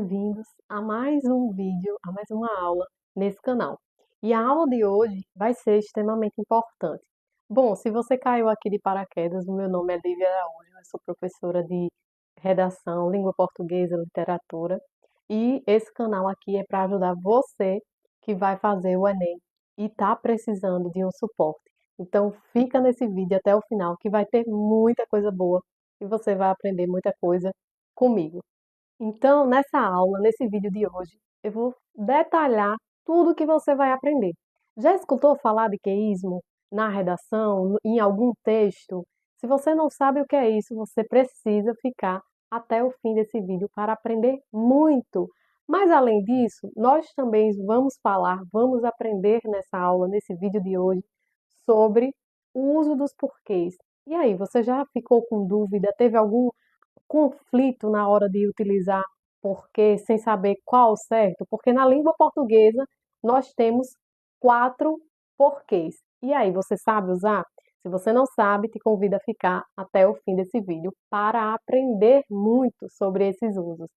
bem-vindos a mais um vídeo, a mais uma aula nesse canal. E a aula de hoje vai ser extremamente importante. Bom, se você caiu aqui de paraquedas, o meu nome é Lívia Araújo, eu sou professora de redação, língua portuguesa, literatura, e esse canal aqui é para ajudar você que vai fazer o Enem e está precisando de um suporte. Então fica nesse vídeo até o final que vai ter muita coisa boa e você vai aprender muita coisa comigo. Então, nessa aula, nesse vídeo de hoje, eu vou detalhar tudo que você vai aprender. Já escutou falar de queísmo na redação, em algum texto? Se você não sabe o que é isso, você precisa ficar até o fim desse vídeo para aprender muito. Mas além disso, nós também vamos aprender nessa aula, nesse vídeo de hoje, sobre o uso dos porquês. E aí, você já ficou com dúvida? Teve algum conflito na hora de utilizar porquê sem saber qual o certo? Porque na língua portuguesa nós temos 4 porquês. E aí, você sabe usar? Se você não sabe, te convido a ficar até o fim desse vídeo para aprender muito sobre esses usos.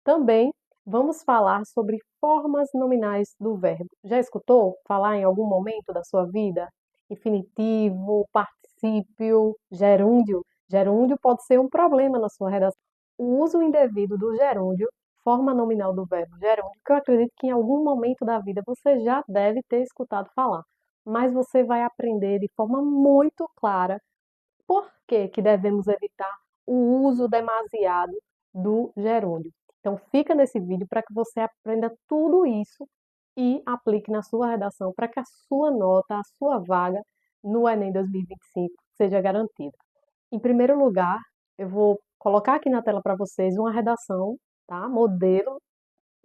Também vamos falar sobre formas nominais do verbo. Já escutou falar em algum momento da sua vida? Infinitivo, particípio, gerúndio. Gerúndio pode ser um problema na sua redação. O uso indevido do gerúndio, forma nominal do verbo gerúndio, que eu acredito que em algum momento da vida você já deve ter escutado falar, mas você vai aprender de forma muito clara por que que devemos evitar o uso demasiado do gerúndio. Então fica nesse vídeo para que você aprenda tudo isso e aplique na sua redação para que a sua nota, a sua vaga no Enem 2025 seja garantida. Em primeiro lugar, eu vou colocar aqui na tela para vocês uma redação, tá? Modelo,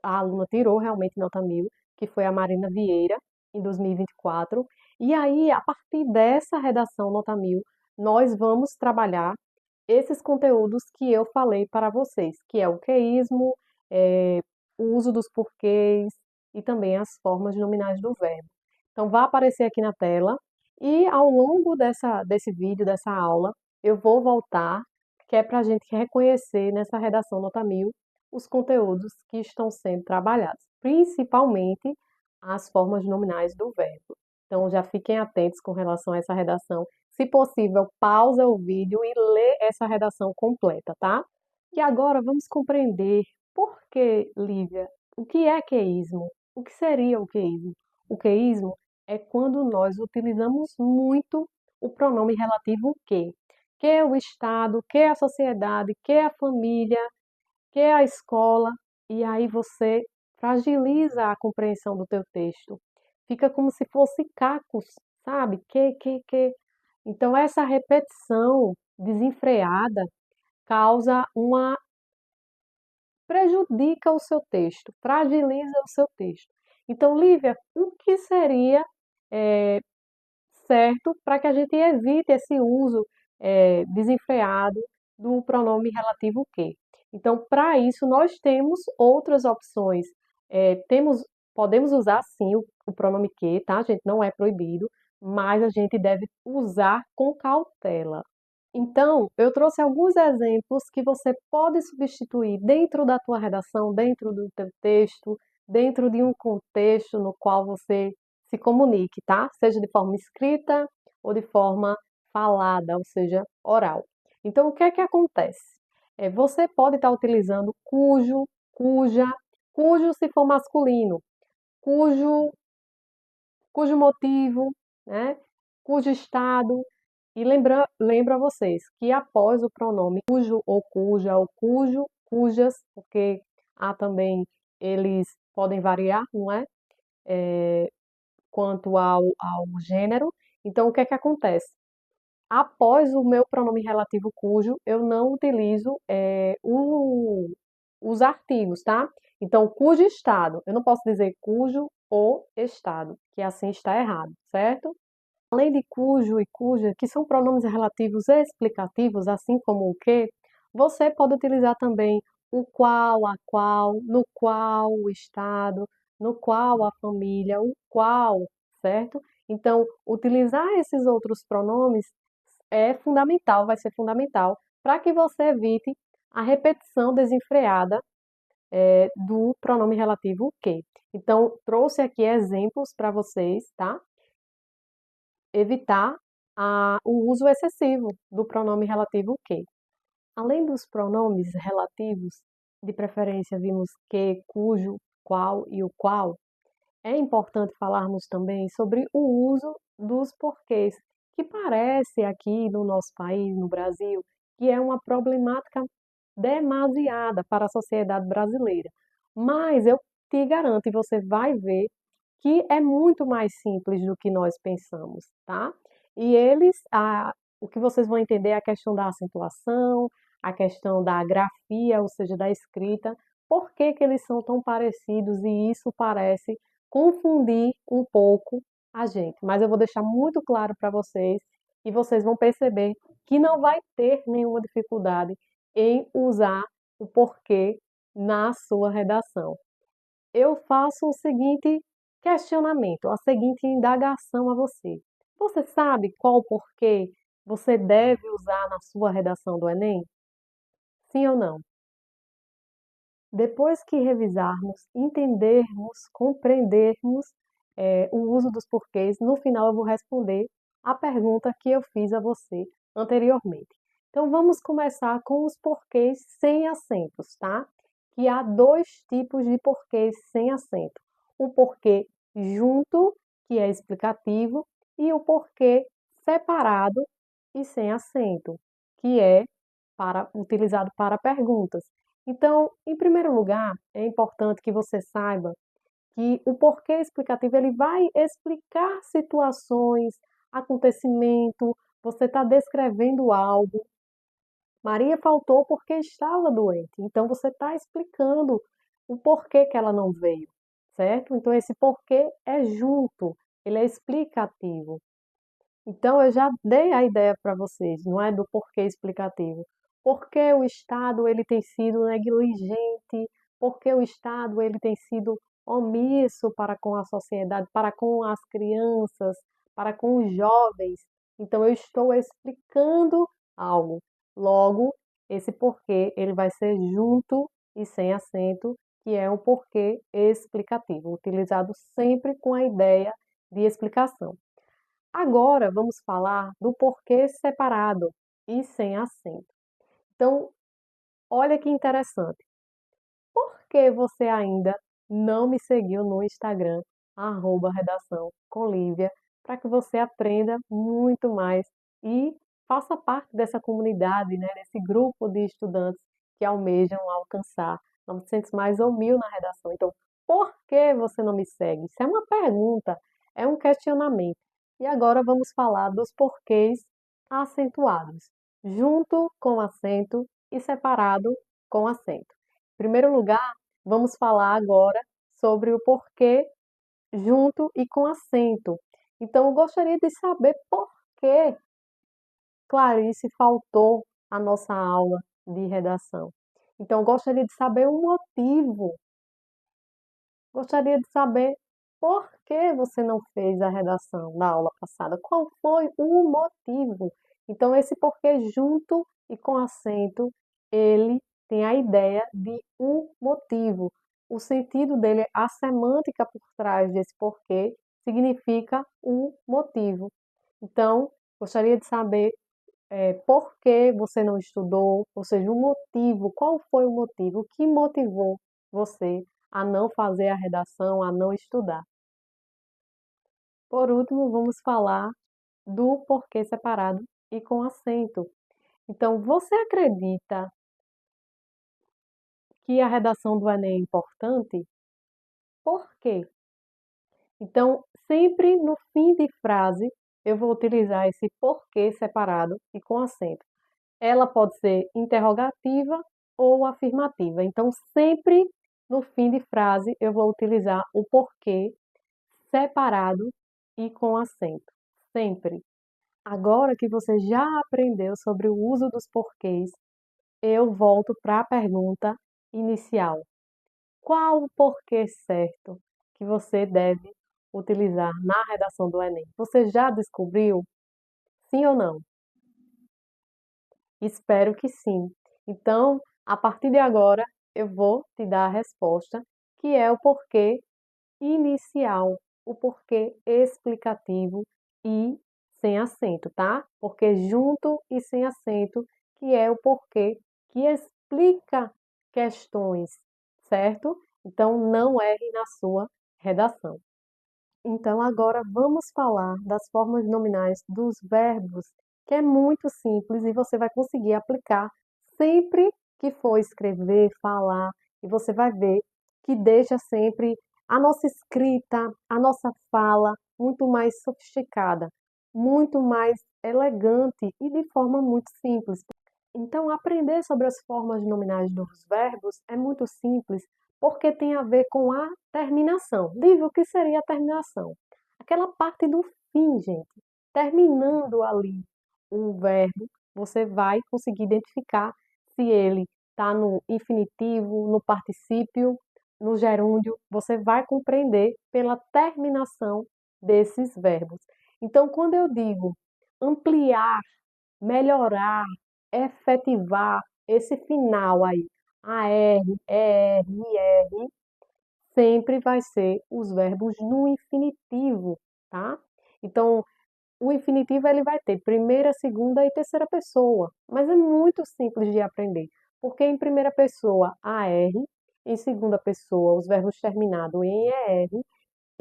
a aluna tirou realmente nota 1000, que foi a Marina Vieira, em 2024. E aí, a partir dessa redação nota 1000, nós vamos trabalhar esses conteúdos que eu falei para vocês, que é o queísmo, o uso dos porquês e também as formas nominais do verbo. Então, vai aparecer aqui na tela e ao longo desse vídeo, dessa aula, eu vou voltar, que é para a gente reconhecer nessa redação nota 1000 os conteúdos que estão sendo trabalhados, principalmente as formas nominais do verbo. Então, já fiquem atentos com relação a essa redação. Se possível, pausa o vídeo e lê essa redação completa, tá? E agora vamos compreender por que, Lívia, o que é queísmo? O que seria o queísmo? O queísmo é quando nós utilizamos muito o pronome relativo que. Que é o Estado, que é a sociedade, que é a família, que é a escola, e aí você fragiliza a compreensão do teu texto. Fica como se fosse cacos, sabe? Que. Então essa repetição desenfreada causa uma prejudica o seu texto, fragiliza o seu texto. Então, Lívia, o que seria eh, certo para que a gente evite esse uso desenfreado do pronome relativo que. Então, para isso, nós temos outras opções. Podemos usar sim o pronome que, tá, gente? Não é proibido, mas a gente deve usar com cautela. Então, eu trouxe alguns exemplos que você pode substituir dentro da tua redação, dentro do teu texto, dentro de um contexto no qual você se comunique, tá? Seja de forma escrita ou de forma falada, ou seja, oral. Então, o que é que acontece? Você pode estar utilizando cujo, cuja, cujo se for masculino, cujo, cujo motivo, né? Cujo estado. E lembra vocês que após o pronome cujo ou cuja ou cujo, cujas, porque há também, eles podem variar, não é? Quanto ao gênero. Então, o que é que acontece? Após o meu pronome relativo cujo, eu não utilizo os artigos, tá? Então, cujo estado, eu não posso dizer cujo ou estado, que assim está errado, certo? Além de cujo e cuja, que são pronomes relativos e explicativos, assim como o que, você pode utilizar também o qual, a qual, no qual o estado, no qual a família, o qual, certo? Então, utilizar esses outros pronomes é fundamental, vai ser fundamental, para que você evite a repetição desenfreada do pronome relativo que. Então, trouxe aqui exemplos para vocês, tá? Evitar o uso excessivo do pronome relativo que. Além dos pronomes relativos, de preferência vimos que, cujo, qual e o qual, é importante falarmos também sobre o uso dos porquês, que parece aqui no nosso país, no Brasil, que é uma problemática demasiada para a sociedade brasileira. Mas eu te garanto, e você vai ver, que é muito mais simples do que nós pensamos, tá? E o que vocês vão entender é a questão da acentuação, a questão da grafia, ou seja, da escrita, por que que eles são tão parecidos e isso parece confundir um pouco a gente. Mas eu vou deixar muito claro para vocês e vocês vão perceber que não vai ter nenhuma dificuldade em usar o porquê na sua redação. Eu faço o seguinte questionamento, a seguinte indagação a você. Você sabe qual porquê você deve usar na sua redação do Enem? Sim ou não? Depois que revisarmos, entendermos, compreendermos, o uso dos porquês, no final eu vou responder a pergunta que eu fiz a você anteriormente. Então vamos começar com os porquês sem acentos, tá? Que há dois tipos de porquês sem acento. O porquê junto, que é explicativo, e o porquê separado e sem acento, que é utilizado para perguntas. Então, em primeiro lugar, é importante que você saiba que o porquê explicativo ele vai explicar situações, acontecimento, você está descrevendo algo. Maria faltou porque estava doente, então você está explicando o porquê que ela não veio, certo? Então, esse porquê é junto, ele é explicativo. Então, eu já dei a ideia para vocês, não é do porquê explicativo. Porque o Estado ele tem sido negligente, porque o Estado ele tem sido omisso para com a sociedade, para com as crianças, para com os jovens. Então, eu estou explicando algo. Logo, esse porquê ele vai ser junto e sem acento, que é um porquê explicativo, utilizado sempre com a ideia de explicação. Agora vamos falar do porquê separado e sem acento. Então, olha que interessante. Por que você ainda não me seguiu no Instagram, @redação com Lívia, para que você aprenda muito mais e faça parte dessa comunidade, né, desse grupo de estudantes que almejam alcançar 900 mais ou 1000 na redação. Então, por que você não me segue? Isso é uma pergunta, é um questionamento. E agora vamos falar dos porquês acentuados, junto com acento e separado com acento. Em primeiro lugar, vamos falar agora sobre o porquê junto e com acento. Então, eu gostaria de saber por que Clarice faltou à nossa aula de redação. Então, eu gostaria de saber o motivo. Gostaria de saber por que você não fez a redação da aula passada. Qual foi o motivo? Então, esse porquê junto e com acento, ele tem a ideia de um motivo. O sentido dele, a semântica por trás desse porquê, significa um motivo. Então, gostaria de saber por que você não estudou, ou seja, o motivo, qual foi o motivo que motivou você a não fazer a redação, a não estudar. Por último, vamos falar do porquê separado e com acento. Então, você acredita que a redação do Enem é importante? Por quê? Então, sempre no fim de frase, eu vou utilizar esse porquê separado e com acento. Ela pode ser interrogativa ou afirmativa. Então, sempre no fim de frase, eu vou utilizar o porquê separado e com acento. Sempre. Agora que você já aprendeu sobre o uso dos porquês, eu volto para a pergunta inicial. Qual o porquê certo que você deve utilizar na redação do Enem? Você já descobriu? Sim ou não? Espero que sim. Então, a partir de agora, eu vou te dar a resposta, que é o porquê inicial, o porquê explicativo e sem acento, tá? Porque junto e sem acento, que é o porquê que explica questões, certo? Então não erre na sua redação. Então agora vamos falar das formas nominais dos verbos, que é muito simples e você vai conseguir aplicar sempre que for escrever, falar, e você vai ver que deixa sempre a nossa escrita, a nossa fala muito mais sofisticada, muito mais elegante e de forma muito simples. Então, aprender sobre as formas nominais dos verbos é muito simples, porque tem a ver com a terminação. Diga o que seria a terminação? Aquela parte do fim, gente. Terminando ali o verbo, você vai conseguir identificar se ele está no infinitivo, no particípio, no gerúndio. Você vai compreender pela terminação desses verbos. Então, quando eu digo ampliar, melhorar, efetivar esse final aí, AR, ER, IR, sempre vai ser os verbos no infinitivo, tá? Então, o infinitivo ele vai ter primeira, segunda e terceira pessoa, mas é muito simples de aprender, porque em primeira pessoa, AR, em segunda pessoa, os verbos terminados em ER,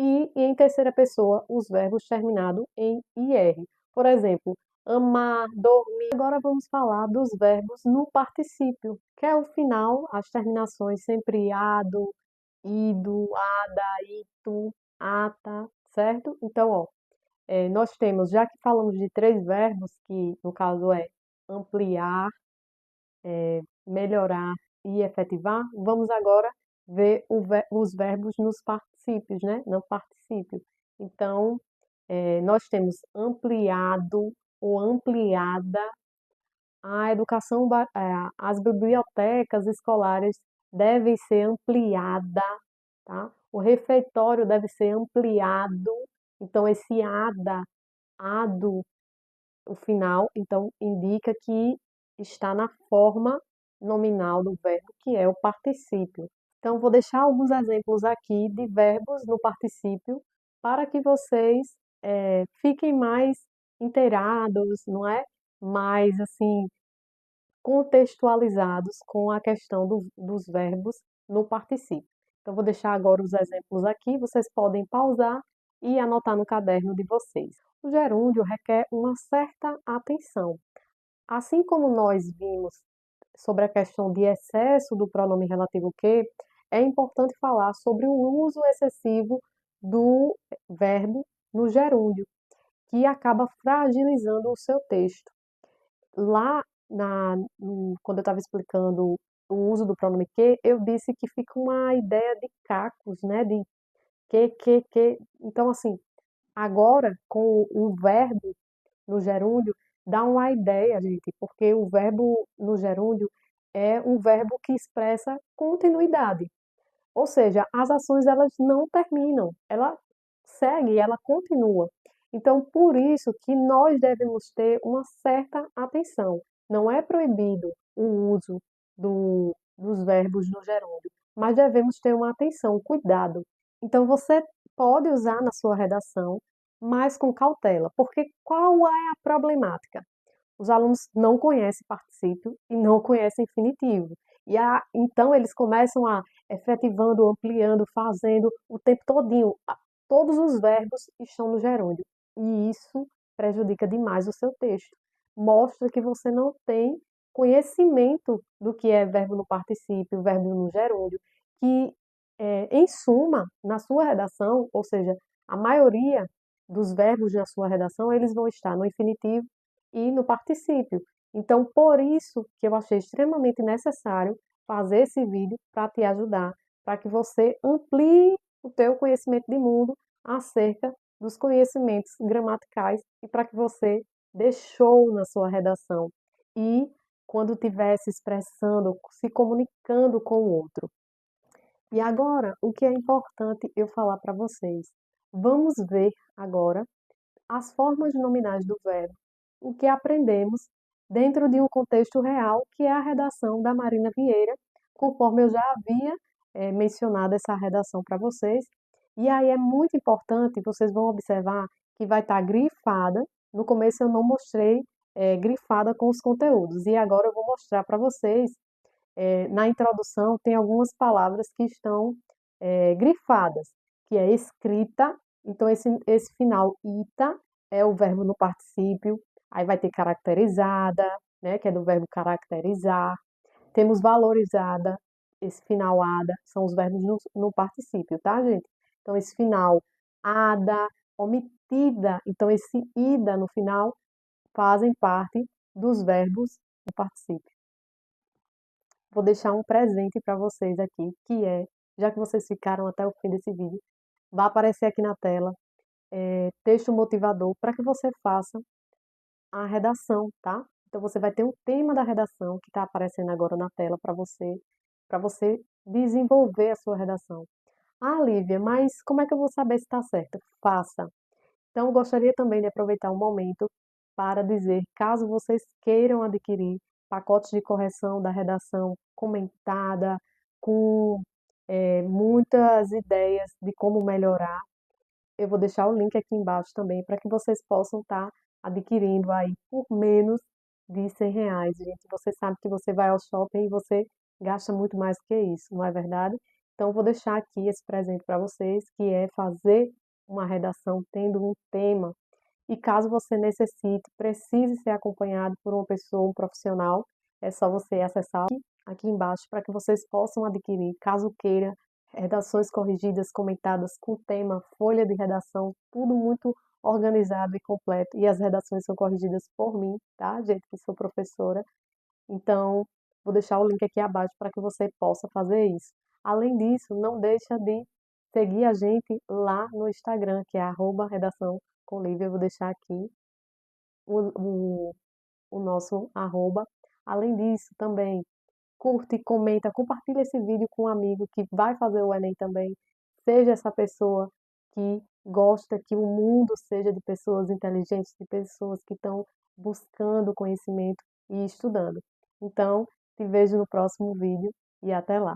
e em terceira pessoa os verbos terminados em IR. Por exemplo, amar, dormir. Agora vamos falar dos verbos no particípio, que é o final, as terminações sempre ado, ido, ada, ito, ata, certo? Então, ó, nós temos, já que falamos de três verbos, que no caso é ampliar, melhorar e efetivar, vamos agora ver os verbos nos particípios, né? No particípio. Então, nós temos ampliado ou ampliada, a educação, as bibliotecas escolares devem ser ampliada, tá? O refeitório deve ser ampliado. Então, esse ado, o final, então, indica que está na forma nominal do verbo, que é o particípio. Então, vou deixar alguns exemplos aqui de verbos no particípio para que vocês fiquem mais inteirados, não é? Mais, assim, contextualizados com a questão dos verbos no particípio. Então, vou deixar agora os exemplos aqui, vocês podem pausar e anotar no caderno de vocês. O gerúndio requer uma certa atenção. Assim como nós vimos sobre a questão de excesso do pronome relativo que, é importante falar sobre o uso excessivo do verbo no gerúndio, que acaba fragilizando o seu texto. Lá, quando eu estava explicando o uso do pronome que, eu disse que fica uma ideia de cacos, né? De que. Então, assim, agora, com o verbo no gerúndio, dá uma ideia, gente, porque o verbo no gerúndio é um verbo que expressa continuidade. Ou seja, as ações elas não terminam, ela segue, ela continua. Então, por isso que nós devemos ter uma certa atenção. Não é proibido o uso dos verbos no gerúndio, mas devemos ter uma atenção, um cuidado. Então, você pode usar na sua redação, mas com cautela, porque qual é a problemática? Os alunos não conhecem particípio e não conhecem infinitivo. Então eles começam a efetivando, ampliando, fazendo o tempo todinho. Todos os verbos estão no gerúndio. E isso prejudica demais o seu texto. Mostra que você não tem conhecimento do que é verbo no particípio, verbo no gerúndio, que, em suma, na sua redação, ou seja, a maioria dos verbos na sua redação, eles vão estar no infinitivo e no particípio. Então, por isso que eu achei extremamente necessário fazer esse vídeo para te ajudar, para que você amplie o teu conhecimento de mundo acerca dos conhecimentos gramaticais e para que você dê show na sua redação e quando estiver se expressando, se comunicando com o outro. E agora, o que é importante eu falar para vocês? Vamos ver agora as formas nominais do verbo, o que aprendemos dentro de um contexto real, que é a redação da Marina Vieira, conforme eu já havia mencionado essa redação para vocês. E aí é muito importante, vocês vão observar que vai estar grifada. No começo eu não mostrei grifada com os conteúdos, e agora eu vou mostrar para vocês. Na introdução tem algumas palavras que estão grifadas, que é escrita. Então esse final ita é o verbo no particípio. Aí vai ter caracterizada, né, que é do verbo caracterizar. Temos valorizada, esse final ada, são os verbos no particípio, tá, gente? Então esse final ada, omitida, então esse ida no final fazem parte dos verbos no particípio. Vou deixar um presente para vocês aqui, que é, já que vocês ficaram até o fim desse vídeo, vai aparecer aqui na tela, texto motivador para que você faça a redação, tá? Então você vai ter um tema da redação que está aparecendo agora na tela para você desenvolver a sua redação. Ah, Lívia, mas como é que eu vou saber se está certo? Faça. Então, eu gostaria também de aproveitar o momento para dizer, caso vocês queiram adquirir pacotes de correção da redação comentada, com muitas ideias de como melhorar, eu vou deixar o link aqui embaixo também para que vocês possam estar adquirindo aí por menos de R$ 100, gente. Você sabe que você vai ao shopping e você gasta muito mais que isso, não é verdade? Então, eu vou deixar aqui esse presente para vocês, que é fazer uma redação tendo um tema. E caso você necessite, precise ser acompanhado por uma pessoa, um profissional, é só você acessar aqui embaixo para que vocês possam adquirir, caso queira, redações corrigidas, comentadas com tema, folha de redação, tudo muito organizado e completo. E as redações são corrigidas por mim, tá, gente, que sou professora. Então, vou deixar o link aqui abaixo para que você possa fazer isso. Além disso, não deixa de seguir a gente lá no Instagram, que é @redação com Lívia. Eu vou deixar aqui o, o, o nosso arroba. Além disso, também curte, comenta, compartilha esse vídeo com um amigo que vai fazer o Enem também. Seja essa pessoa que gosta que o mundo seja de pessoas inteligentes, de pessoas que estão buscando conhecimento e estudando. Então, te vejo no próximo vídeo e até lá.